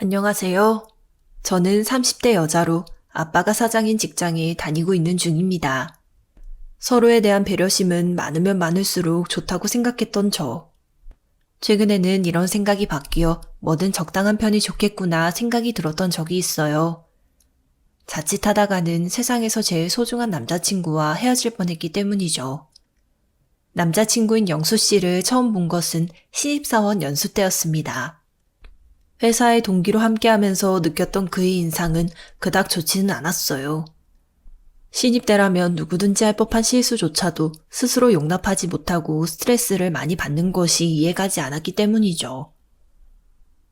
안녕하세요. 저는 30대 여자로 아빠가 사장인 직장에 다니고 있는 중입니다. 서로에 대한 배려심은 많으면 많을수록 좋다고 생각했던 저. 최근에는 이런 생각이 바뀌어 뭐든 적당한 편이 좋겠구나 생각이 들었던 적이 있어요. 자칫하다가는 세상에서 제일 소중한 남자친구와 헤어질 뻔했기 때문이죠. 남자친구인 영수 씨를 처음 본 것은 신입사원 연수 때였습니다. 회사의 동기로 함께하면서 느꼈던 그의 인상은 그닥 좋지는 않았어요. 신입 때라면 누구든지 할 법한 실수조차도 스스로 용납하지 못하고 스트레스를 많이 받는 것이 이해가지 않았기 때문이죠.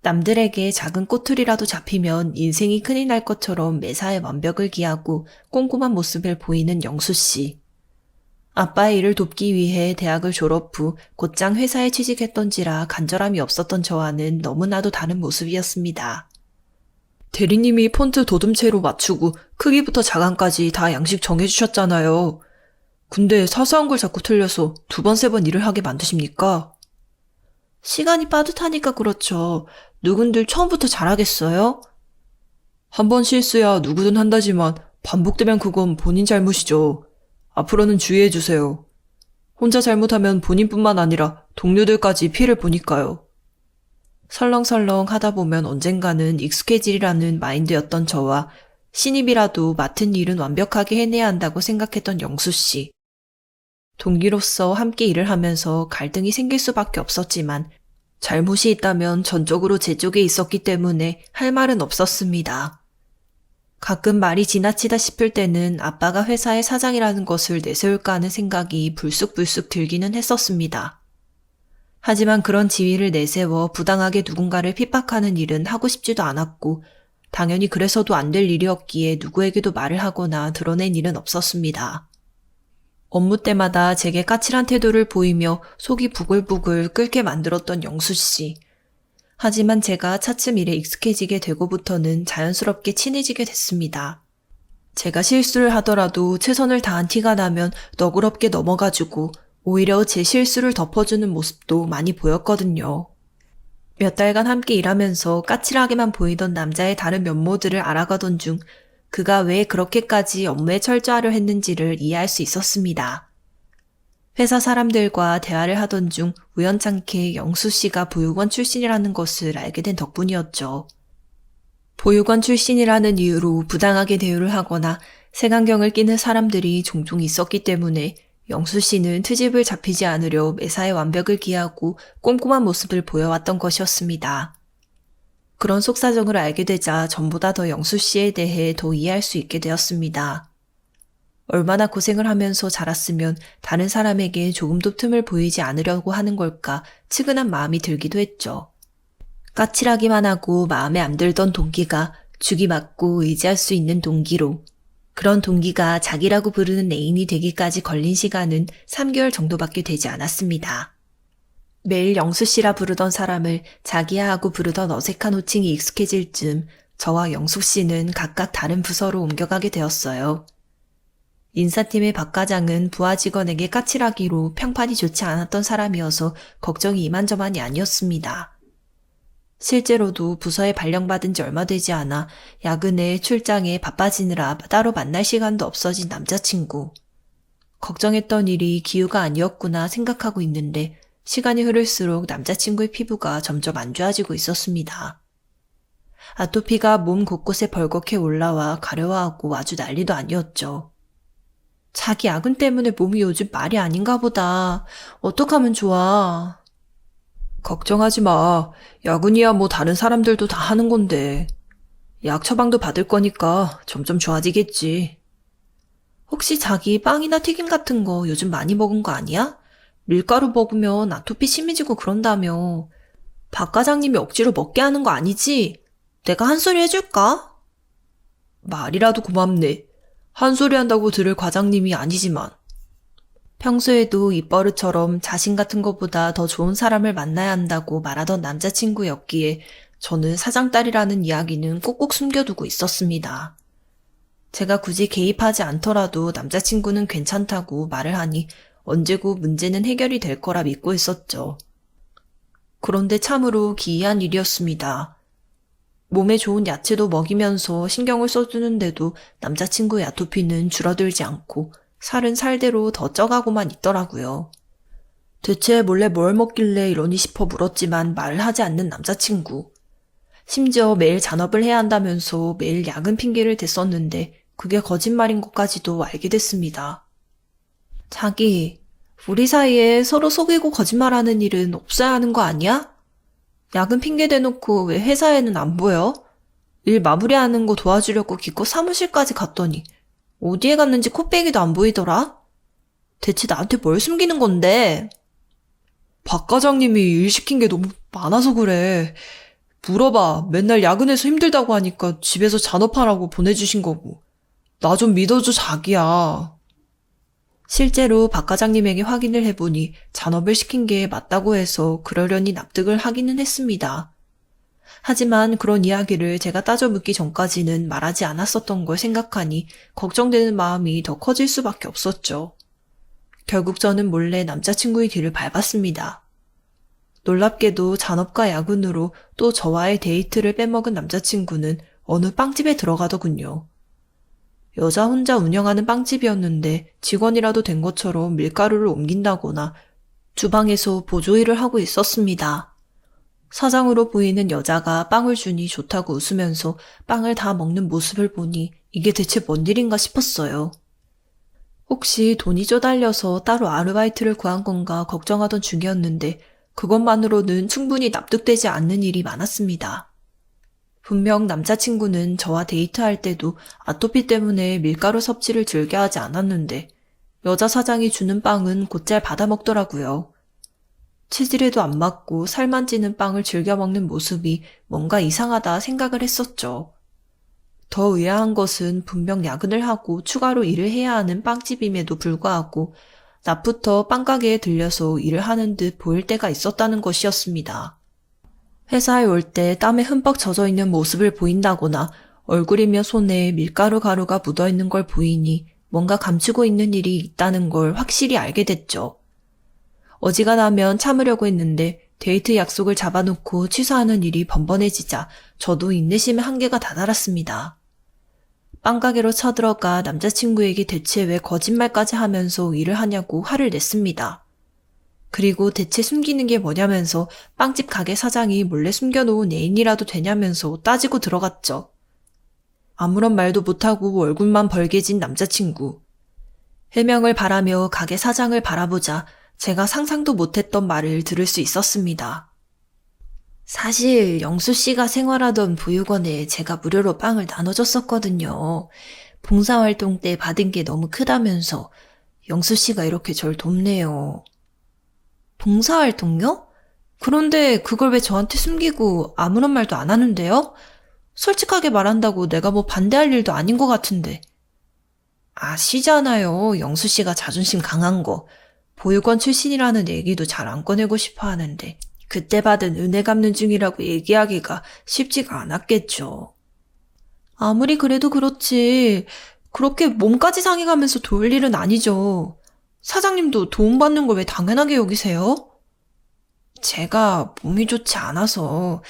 남들에게 작은 꼬투리라도 잡히면 인생이 큰일 날 것처럼 매사에 완벽을 기하고 꼼꼼한 모습을 보이는 영수 씨. 아빠의 일을 돕기 위해 대학을 졸업 후 곧장 회사에 취직했던지라 간절함이 없었던 저와는 너무나도 다른 모습이었습니다. 대리님이 폰트 도둠체로 맞추고 크기부터 자간까지 다 양식 정해주셨잖아요. 근데 사소한 걸 자꾸 틀려서 두 번, 세 번 일을 하게 만드십니까? 시간이 빠듯하니까 그렇죠. 누군들 처음부터 잘하겠어요? 한 번 실수야 누구든 한다지만 반복되면 그건 본인 잘못이죠. 앞으로는 주의해주세요. 혼자 잘못하면 본인뿐만 아니라 동료들까지 피해를 보니까요. 설렁설렁 하다 보면 언젠가는 익숙해지리라는 마인드였던 저와 신입이라도 맡은 일은 완벽하게 해내야 한다고 생각했던 영수 씨. 동기로서 함께 일을 하면서 갈등이 생길 수밖에 없었지만 잘못이 있다면 전적으로 제 쪽에 있었기 때문에 할 말은 없었습니다. 가끔 말이 지나치다 싶을 때는 아빠가 회사의 사장이라는 것을 내세울까 하는 생각이 불쑥불쑥 들기는 했었습니다. 하지만 그런 지위를 내세워 부당하게 누군가를 핍박하는 일은 하고 싶지도 않았고 당연히 그래서도 안 될 일이었기에 누구에게도 말을 하거나 드러낸 일은 없었습니다. 업무 때마다 제게 까칠한 태도를 보이며 속이 부글부글 끓게 만들었던 영수 씨. 하지만 제가 차츰 일에 익숙해지게 되고부터는 자연스럽게 친해지게 됐습니다. 제가 실수를 하더라도 최선을 다한 티가 나면 너그럽게 넘어가주고 오히려 제 실수를 덮어주는 모습도 많이 보였거든요. 몇 달간 함께 일하면서 까칠하게만 보이던 남자의 다른 면모들을 알아가던 중 그가 왜 그렇게까지 업무에 철저하려 했는지를 이해할 수 있었습니다. 회사 사람들과 대화를 하던 중 우연찮게 영수 씨가 보육원 출신이라는 것을 알게 된 덕분이었죠. 보육원 출신이라는 이유로 부당하게 대우를 하거나 색안경을 끼는 사람들이 종종 있었기 때문에 영수 씨는 트집을 잡히지 않으려 매사에 완벽을 기하고 꼼꼼한 모습을 보여왔던 것이었습니다. 그런 속사정을 알게 되자 전보다 더 영수 씨에 대해 더 이해할 수 있게 되었습니다. 얼마나 고생을 하면서 자랐으면 다른 사람에게 조금도 틈을 보이지 않으려고 하는 걸까 측은한 마음이 들기도 했죠. 까칠하기만 하고 마음에 안 들던 동기가 죽이 맞고 의지할 수 있는 동기로, 그런 동기가 자기라고 부르는 애인이 되기까지 걸린 시간은 3개월 정도밖에 되지 않았습니다. 매일 영수 씨라 부르던 사람을 자기야 하고 부르던 어색한 호칭이 익숙해질 즈음 저와 영수 씨는 각각 다른 부서로 옮겨가게 되었어요. 인사팀의 박 과장은 부하 직원에게 까칠하기로 평판이 좋지 않았던 사람이어서 걱정이 이만저만이 아니었습니다. 실제로도 부서에 발령받은 지 얼마 되지 않아 야근에 출장에 바빠지느라 따로 만날 시간도 없어진 남자친구. 걱정했던 일이 기우가 아니었구나 생각하고 있는데 시간이 흐를수록 남자친구의 피부가 점점 안 좋아지고 있었습니다. 아토피가 몸 곳곳에 벌겋게 올라와 가려워하고 아주 난리도 아니었죠. 자기 야근 때문에 몸이 요즘 말이 아닌가 보다. 어떡하면 좋아. 걱정하지 마. 야근이야 뭐 다른 사람들도 다 하는 건데. 약 처방도 받을 거니까 점점 좋아지겠지. 혹시 자기 빵이나 튀김 같은 거 요즘 많이 먹은 거 아니야? 밀가루 먹으면 아토피 심해지고 그런다며. 박 과장님이 억지로 먹게 하는 거 아니지? 내가 한 소리 해줄까? 말이라도 고맙네. 한 소리 한다고 들을 과장님이 아니지만. 평소에도 입버릇처럼 자신 같은 것보다 더 좋은 사람을 만나야 한다고 말하던 남자친구였기에 저는 사장딸이라는 이야기는 꼭꼭 숨겨두고 있었습니다. 제가 굳이 개입하지 않더라도 남자친구는 괜찮다고 말을 하니 언제고 문제는 해결이 될 거라 믿고 있었죠. 그런데 참으로 기이한 일이었습니다. 몸에 좋은 야채도 먹이면서 신경을 써주는데도 남자친구의 아토피는 줄어들지 않고 살은 살대로 더 쪄가고만 있더라고요. 대체 몰래 뭘 먹길래 이러니 싶어 물었지만 말을 하지 않는 남자친구. 심지어 매일 잔업을 해야 한다면서 매일 야근 핑계를 댔었는데 그게 거짓말인 것까지도 알게 됐습니다. 자기, 우리 사이에 서로 속이고 거짓말하는 일은 없어야 하는 거 아니야? 야근 핑계 대놓고 왜 회사에는 안 보여? 일 마무리하는 거 도와주려고 기껏 사무실까지 갔더니 어디에 갔는지 코빼기도 안 보이더라? 대체 나한테 뭘 숨기는 건데? 박 과장님이 일 시킨 게 너무 많아서 그래. 물어봐. 맨날 야근해서 힘들다고 하니까 집에서 잔업하라고 보내주신 거고. 나 좀 믿어줘, 자기야. 실제로 박 과장님에게 확인을 해보니 잔업을 시킨 게 맞다고 해서 그러려니 납득을 하기는 했습니다. 하지만 그런 이야기를 제가 따져 묻기 전까지는 말하지 않았었던 걸 생각하니 걱정되는 마음이 더 커질 수밖에 없었죠. 결국 저는 몰래 남자친구의 뒤를 밟았습니다. 놀랍게도 잔업과 야근으로 또 저와의 데이트를 빼먹은 남자친구는 어느 빵집에 들어가더군요. 여자 혼자 운영하는 빵집이었는데 직원이라도 된 것처럼 밀가루를 옮긴다거나 주방에서 보조일을 하고 있었습니다. 사장으로 보이는 여자가 빵을 주니 좋다고 웃으면서 빵을 다 먹는 모습을 보니 이게 대체 뭔 일인가 싶었어요. 혹시 돈이 쪼달려서 따로 아르바이트를 구한 건가 걱정하던 중이었는데 그것만으로는 충분히 납득되지 않는 일이 많았습니다. 분명 남자친구는 저와 데이트할 때도 아토피 때문에 밀가루 섭취를 즐겨하지 않았는데 여자 사장이 주는 빵은 곧잘 받아먹더라고요. 체질에도 안 맞고 살만 찌는 빵을 즐겨 먹는 모습이 뭔가 이상하다 생각을 했었죠. 더 의아한 것은 분명 야근을 하고 추가로 일을 해야 하는 빵집임에도 불구하고 낮부터 빵가게에 들려서 일을 하는 듯 보일 때가 있었다는 것이었습니다. 회사에 올 때 땀에 흠뻑 젖어 있는 모습을 보인다거나 얼굴이며 손에 밀가루 가루가 묻어 있는 걸 보이니 뭔가 감추고 있는 일이 있다는 걸 확실히 알게 됐죠. 어지간하면 참으려고 했는데 데이트 약속을 잡아놓고 취소하는 일이 번번해지자 저도 인내심의 한계가 다다랐습니다. 빵가게로 쳐들어가 남자친구에게 대체 왜 거짓말까지 하면서 일을 하냐고 화를 냈습니다. 그리고 대체 숨기는 게 뭐냐면서 빵집 가게 사장이 몰래 숨겨놓은 애인이라도 되냐면서 따지고 들어갔죠. 아무런 말도 못하고 얼굴만 벌게진 남자친구. 해명을 바라며 가게 사장을 바라보자 제가 상상도 못했던 말을 들을 수 있었습니다. 사실 영수 씨가 생활하던 보육원에 제가 무료로 빵을 나눠줬었거든요. 봉사활동 때 받은 게 너무 크다면서 영수 씨가 이렇게 절 돕네요. 봉사활동요? 그런데 그걸 왜 저한테 숨기고 아무런 말도 안 하는데요? 솔직하게 말한다고 내가 뭐 반대할 일도 아닌 것 같은데. 아시잖아요. 영수 씨가 자존심 강한 거. 보육원 출신이라는 얘기도 잘 안 꺼내고 싶어 하는데 그때 받은 은혜 갚는 중이라고 얘기하기가 쉽지가 않았겠죠. 아무리 그래도 그렇지. 그렇게 몸까지 상해가면서 도울 일은 아니죠. 사장님도 도움받는 걸 왜 당연하게 여기세요? 제가 몸이 좋지 않아서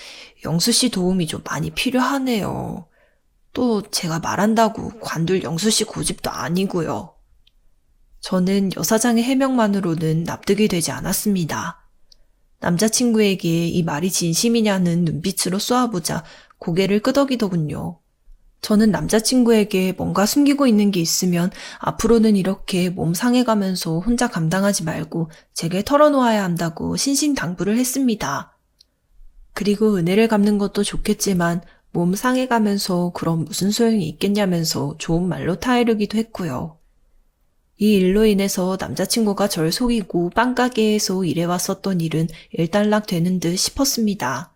영수 씨 도움이 좀 많이 필요하네요. 또 제가 말한다고 관둘 영수 씨 고집도 아니고요. 저는 여사장의 해명만으로는 납득이 되지 않았습니다. 남자친구에게 이 말이 진심이냐는 눈빛으로 쏘아보자 고개를 끄덕이더군요. 저는 남자친구에게 뭔가 숨기고 있는 게 있으면 앞으로는 이렇게 몸 상해가면서 혼자 감당하지 말고 제게 털어놓아야 한다고 신신당부를 했습니다. 그리고 은혜를 갚는 것도 좋겠지만 몸 상해가면서 그럼 무슨 소용이 있겠냐면서 좋은 말로 타이르기도 했고요. 이 일로 인해서 남자친구가 절 속이고 빵가게에서 일해왔었던 일은 일단락 되는 듯 싶었습니다.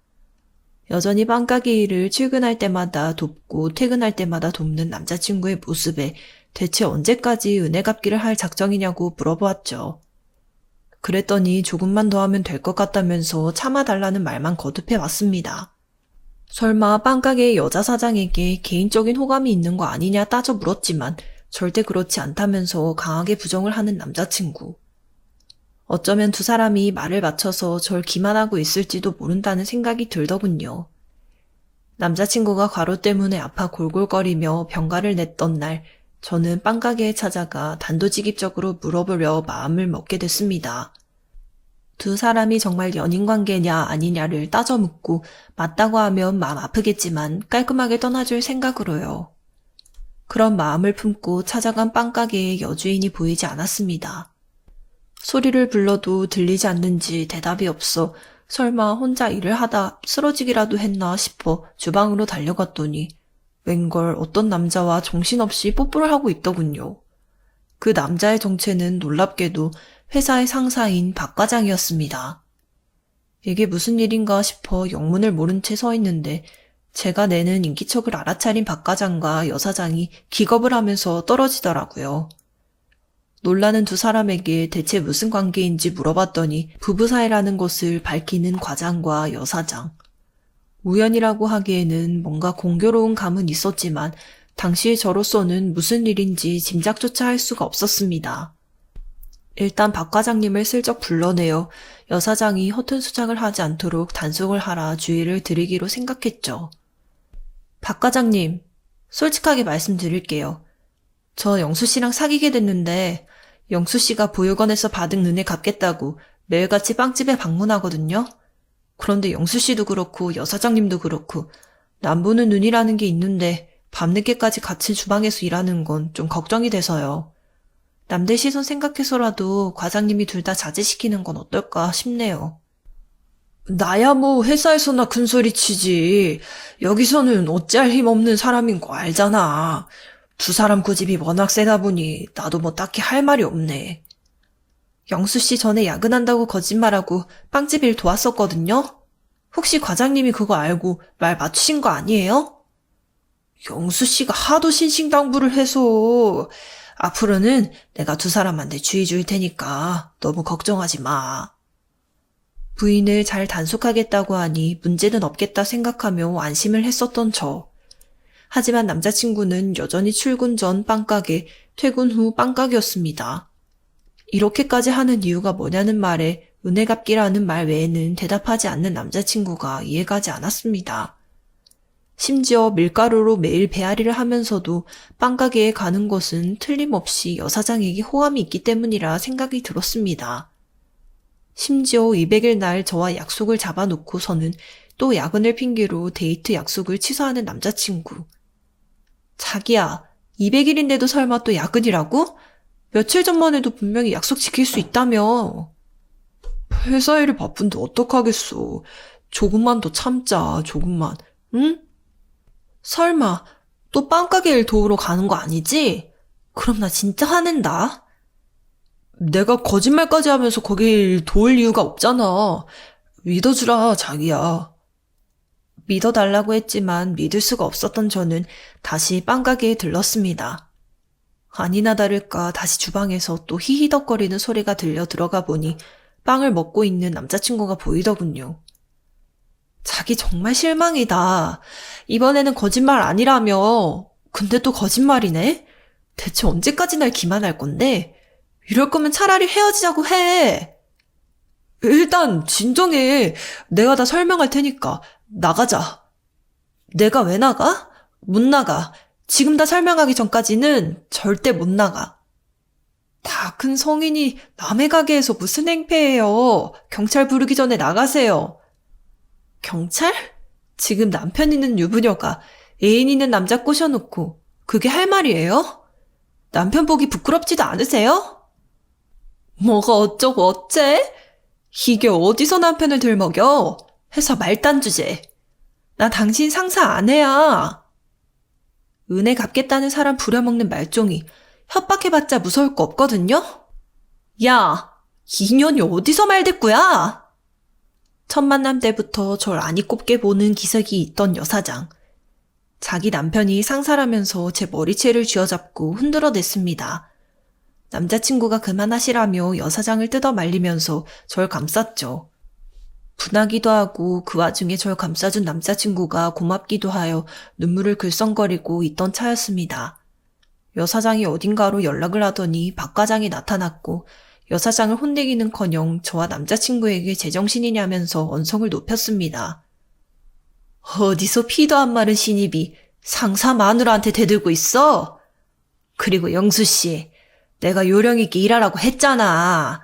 여전히 빵가게 일을 출근할 때마다 돕고 퇴근할 때마다 돕는 남자친구의 모습에 대체 언제까지 은혜 갚기를 할 작정이냐고 물어보았죠. 그랬더니 조금만 더 하면 될 것 같다면서 참아달라는 말만 거듭해 왔습니다. 설마 빵가게의 여자 사장에게 개인적인 호감이 있는 거 아니냐 따져 물었지만 절대 그렇지 않다면서 강하게 부정을 하는 남자친구. 어쩌면 두 사람이 말을 맞춰서 절 기만하고 있을지도 모른다는 생각이 들더군요. 남자친구가 과로 때문에 아파 골골거리며 병가를 냈던 날, 저는 빵가게에 찾아가 단도직입적으로 물어보려 마음을 먹게 됐습니다. 두 사람이 정말 연인 관계냐 아니냐를 따져 묻고 맞다고 하면 마음 아프겠지만 깔끔하게 떠나줄 생각으로요. 그런 마음을 품고 찾아간 빵가게에 여주인이 보이지 않았습니다. 소리를 불러도 들리지 않는지 대답이 없어 설마 혼자 일을 하다 쓰러지기라도 했나 싶어 주방으로 달려갔더니 웬걸 어떤 남자와 정신없이 뽀뽀를 하고 있더군요. 그 남자의 정체는 놀랍게도 회사의 상사인 박 과장이었습니다. 이게 무슨 일인가 싶어 영문을 모른 채 서 있는데 제가 내는 인기척을 알아차린 박 과장과 여사장이 기겁을 하면서 떨어지더라고요. 놀라는 두 사람에게 대체 무슨 관계인지 물어봤더니 부부 사이라는 것을 밝히는 과장과 여사장. 우연이라고 하기에는 뭔가 공교로운 감은 있었지만 당시 저로서는 무슨 일인지 짐작조차 할 수가 없었습니다. 일단 박 과장님을 슬쩍 불러내어 여사장이 허튼 수작을 하지 않도록 단속을 하라 주의를 드리기로 생각했죠. 박 과장님, 솔직하게 말씀드릴게요. 저 영수 씨랑 사귀게 됐는데 영수 씨가 보육원에서 받은 은혜 갚겠다고 매일같이 빵집에 방문하거든요. 그런데 영수 씨도 그렇고 여사장님도 그렇고 남보는 눈이라는 게 있는데 밤늦게까지 같이 주방에서 일하는 건 좀 걱정이 돼서요. 남들 시선 생각해서라도 과장님이 둘 다 자제시키는 건 어떨까 싶네요. 나야 뭐 회사에서나 큰소리 치지. 여기서는 어찌할 힘 없는 사람인 거 알잖아. 두 사람 고집이 워낙 세다 보니 나도 뭐 딱히 할 말이 없네. 영수 씨 전에 야근한다고 거짓말하고 빵집 일 도왔었거든요. 혹시 과장님이 그거 알고 말 맞추신 거 아니에요? 영수 씨가 하도 신신당부를 해서 앞으로는 내가 두 사람한테 주의 줄 테니까 너무 걱정하지 마. 부인을 잘 단속하겠다고 하니 문제는 없겠다 생각하며 안심을 했었던 저. 하지만 남자친구는 여전히 출근 전 빵가게, 퇴근 후 빵가게였습니다. 이렇게까지 하는 이유가 뭐냐는 말에 은혜 갚기라는 말 외에는 대답하지 않는 남자친구가 이해가지 않았습니다. 심지어 밀가루로 매일 배앓이를 하면서도 빵가게에 가는 것은 틀림없이 여사장에게 호감이 있기 때문이라 생각이 들었습니다. 심지어 200일 날 저와 약속을 잡아놓고서는 또 야근을 핑계로 데이트 약속을 취소하는 남자친구. 자기야, 200일인데도 설마 또 야근이라고? 며칠 전만 해도 분명히 약속 지킬 수 있다며. 회사 일이 바쁜데 어떡하겠어. 조금만 더 참자, 조금만. 응? 설마 또 빵가게 일 도우러 가는 거 아니지? 그럼 나 진짜 화낸다. 내가 거짓말까지 하면서 거길 도울 이유가 없잖아. 믿어주라, 자기야. 믿어달라고 했지만 믿을 수가 없었던 저는 다시 빵가게에 들렀습니다. 아니나 다를까 다시 주방에서 또 히히덕거리는 소리가 들려 들어가 보니 빵을 먹고 있는 남자친구가 보이더군요. 자기 정말 실망이다. 이번에는 거짓말 아니라며. 근데 또 거짓말이네? 대체 언제까지 날 기만할 건데? 이럴 거면 차라리 헤어지자고 해. 일단 진정해. 내가 다 설명할 테니까. 나가자. 내가 왜 나가? 못 나가. 지금 다 설명하기 전까지는 절대 못 나가. 다 큰 성인이 남의 가게에서 무슨 행패예요. 경찰 부르기 전에 나가세요. 경찰? 지금 남편 있는 유부녀가 애인 있는 남자 꼬셔놓고 그게 할 말이에요? 남편 보기 부끄럽지도 않으세요? 뭐가 어쩌고 어째? 이게 어디서 남편을 들먹여? 회사 말단 주제. 나 당신 상사 아내야. 은혜 갚겠다는 사람 부려먹는 말종이 협박해봤자 무서울 거 없거든요? 야, 인연이 어디서 말대꾸야? 첫 만남 때부터 절 아니 꼽게 보는 기색이 있던 여사장. 자기 남편이 상사라면서 제 머리채를 쥐어잡고 흔들어댔습니다. 남자친구가 그만하시라며 여사장을 뜯어 말리면서 절 감쌌죠. 분하기도 하고 그 와중에 절 감싸준 남자친구가 고맙기도 하여 눈물을 글썽거리고 있던 차였습니다. 여사장이 어딘가로 연락을 하더니 박 과장이 나타났고 여사장을 혼내기는커녕 저와 남자친구에게 제정신이냐면서 언성을 높였습니다. 어디서 피도 안 마른 신입이 상사 마누라한테 대들고 있어? 그리고 영수씨, 내가 요령 있게 일하라고 했잖아.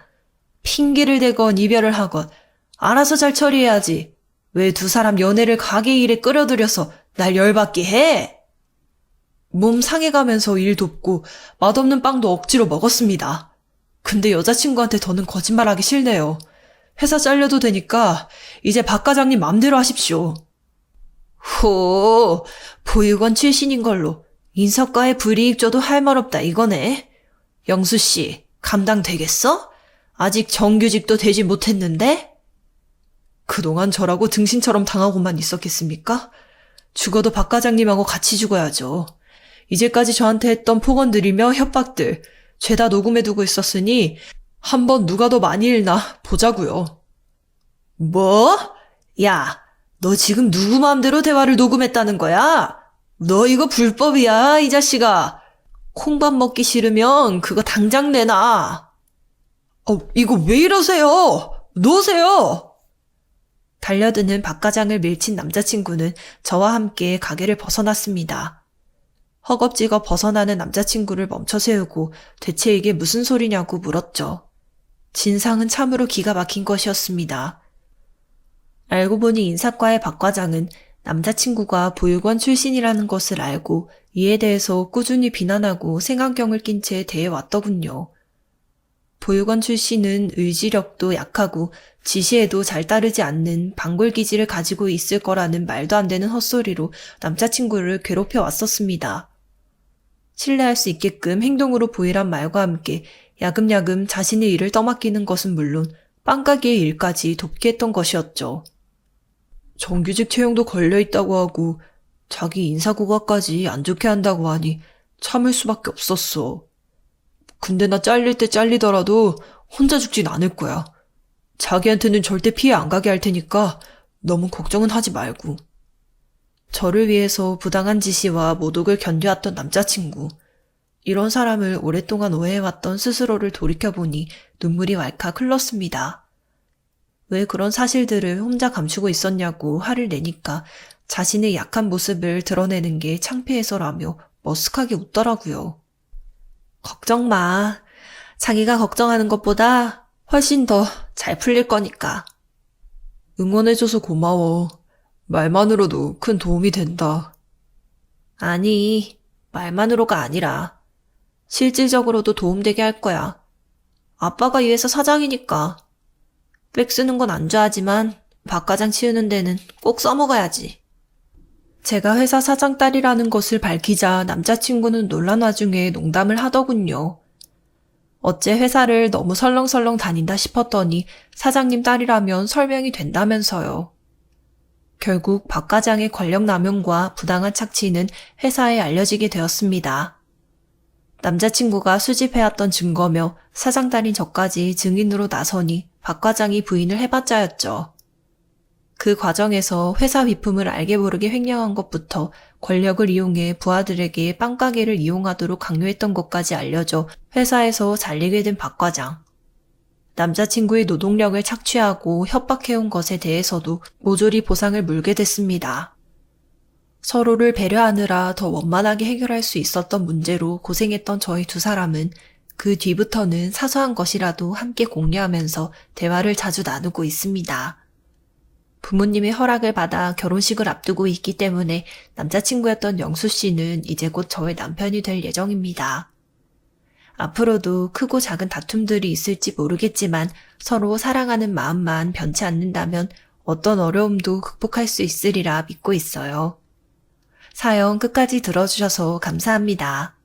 핑계를 대건 이별을 하건 알아서 잘 처리해야지. 왜 두 사람 연애를 가게 일에 끌어들여서 날 열받게 해? 몸 상해가면서 일 돕고 맛없는 빵도 억지로 먹었습니다. 근데 여자친구한테 더는 거짓말하기 싫네요. 회사 잘려도 되니까 이제 박 과장님 맘대로 하십시오. 호, 보육원 출신인 걸로 인사과에 불이익 줘도 할 말 없다 이거네. 영수씨, 감당되겠어? 아직 정규직도 되지 못했는데? 그동안 저라고 등신처럼 당하고만 있었겠습니까? 죽어도 박 과장님하고 같이 죽어야죠. 이제까지 저한테 했던 폭언들이며 협박들 죄다 녹음해두고 있었으니 한번 누가 더 많이 읽나 보자고요. 뭐? 야, 너 지금 누구 마음대로 대화를 녹음했다는 거야? 너 이거 불법이야, 이 자식아. 콩밥 먹기 싫으면 그거 당장 내놔. 이거 왜 이러세요? 놓으세요! 달려드는 박 과장을 밀친 남자친구는 저와 함께 가게를 벗어났습니다. 허겁지겁 벗어나는 남자친구를 멈춰 세우고 대체 이게 무슨 소리냐고 물었죠. 진상은 참으로 기가 막힌 것이었습니다. 알고 보니 인사과의 박 과장은 남자친구가 보육원 출신이라는 것을 알고 이에 대해서 꾸준히 비난하고 색안경을 낀 채 대해왔더군요. 보육원 출신은 의지력도 약하고 지시에도 잘 따르지 않는 방골기질을 가지고 있을 거라는 말도 안 되는 헛소리로 남자친구를 괴롭혀 왔었습니다. 신뢰할 수 있게끔 행동으로 보이란 말과 함께 야금야금 자신의 일을 떠맡기는 것은 물론 빵가게의 일까지 돕게 했던 것이었죠. 정규직 채용도 걸려있다고 하고 자기 인사고과까지 안 좋게 한다고 하니 참을 수밖에 없었어. 근데 나 잘릴 때 잘리더라도 혼자 죽진 않을 거야. 자기한테는 절대 피해 안 가게 할 테니까 너무 걱정은 하지 말고. 저를 위해서 부당한 지시와 모독을 견뎌왔던 남자친구. 이런 사람을 오랫동안 오해해왔던 스스로를 돌이켜보니 눈물이 왈칵 흘렀습니다. 왜 그런 사실들을 혼자 감추고 있었냐고 화를 내니까 자신의 약한 모습을 드러내는 게 창피해서라며 머쓱하게 웃더라고요. 걱정 마. 자기가 걱정하는 것보다 훨씬 더 잘 풀릴 거니까. 응원해줘서 고마워. 말만으로도 큰 도움이 된다. 아니, 말만으로가 아니라 실질적으로도 도움되게 할 거야. 아빠가 이 회사 사장이니까. 백 쓰는 건 안 좋아하지만 박 과장 치우는 데는 꼭 써먹어야지. 제가 회사 사장 딸이라는 것을 밝히자 남자친구는 놀란 와중에 농담을 하더군요. 어째 회사를 너무 설렁설렁 다닌다 싶었더니 사장님 딸이라면 설명이 된다면서요. 결국 박 과장의 권력 남용과 부당한 착취는 회사에 알려지게 되었습니다. 남자친구가 수집해왔던 증거며 사장 딸인 저까지 증인으로 나서니 박 과장이 부인을 해봤자였죠. 그 과정에서 회사 위품을 알게 모르게 횡령한 것부터 권력을 이용해 부하들에게 빵가게를 이용하도록 강요했던 것까지 알려져 회사에서 잘리게 된 박 과장. 남자친구의 노동력을 착취하고 협박해온 것에 대해서도 모조리 보상을 물게 됐습니다. 서로를 배려하느라 더 원만하게 해결할 수 있었던 문제로 고생했던 저희 두 사람은 그 뒤부터는 사소한 것이라도 함께 공유하면서 대화를 자주 나누고 있습니다. 부모님의 허락을 받아 결혼식을 앞두고 있기 때문에 남자친구였던 영수 씨는 이제 곧 저의 남편이 될 예정입니다. 앞으로도 크고 작은 다툼들이 있을지 모르겠지만 서로 사랑하는 마음만 변치 않는다면 어떤 어려움도 극복할 수 있으리라 믿고 있어요. 사연 끝까지 들어주셔서 감사합니다.